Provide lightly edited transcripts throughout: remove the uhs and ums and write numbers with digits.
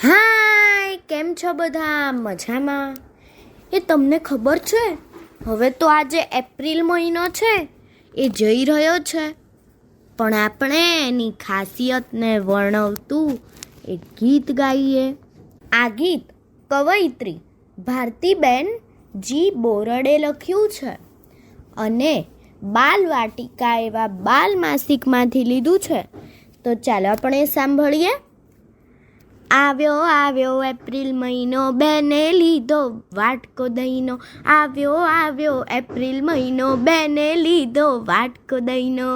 હાય, કેમ છો બધા? મજામાં? એ તમને ખબર છે, હવે તો આજે એપ્રિલ મહિનો છે એ જઈ રહ્યો છે, પણ આપણે એની ખાસિયતને વર્ણવતું એક ગીત ગાઈએ. આ ગીત કવયિત્રી ભારતીબેન જી બોરડે લખ્યું છે અને બાલવાટિકા એવા બાલ માસિકમાંથી લીધું છે. તો ચાલો આપણે સાંભળીએ. આવ્યો આવ્યો એપ્રિલ મહિનો, બેને લીધો વાટકો દહીંનો. આવ્યો આવ્યો એપ્રિલ મહિનો, બેને લીધો વાટકો દહીંનો.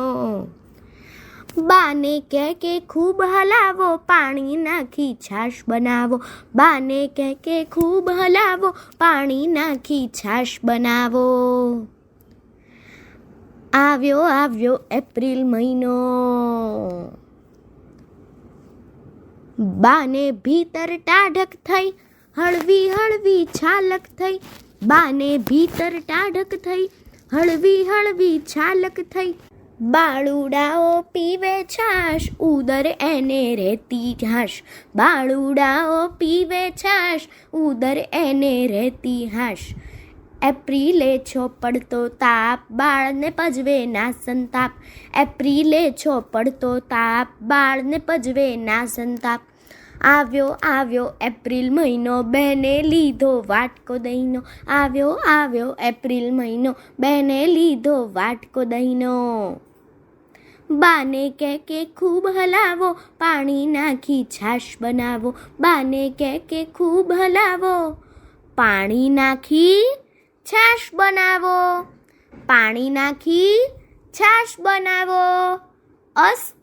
બાને કે ખૂબ હલાવો, પાણી નાખી છાશ બનાવો. બાને કે ખૂબ હલાવો, પાણી નાખી છાશ બનાવો. આવ્યો આવ્યો એપ્રિલ મહિનો, બાને ભીતર ટાઢક થઈ, હળવી હળવી છાલક થઈ. બાને ભીતર ટાઢક થઈ, હળવી હળવી છાલક થઈ. બાળુડાઓ પીવે છાશ, ઉદર એને રહેતી હાશ. બાળુડાઓ પીવે છાશ, ઉદર એને રહેતી હાશ. એપ્રિલે છો પડતો તાપ, બાળને પજવે ના સંતાપ. એપ્રિલે છો પડતો તાપ, બાળને પજવે ના સંતાપ. આવ્યો આવ્યો એપ્રિલ મહિનો, બેને લીધો વાટકો દહીંનો. આવ્યો આવ્યો એપ્રિલ મહિનો, બેને લીધો વાટકો દહીંનો. બાને કે ખૂબ હલાવો, પાણી નાખી છાશ બનાવો. બાને કે ખૂબ હલાવો, પાણી નાખી છાશ બનાવો. પાણી નાખી છાશ બનાવો.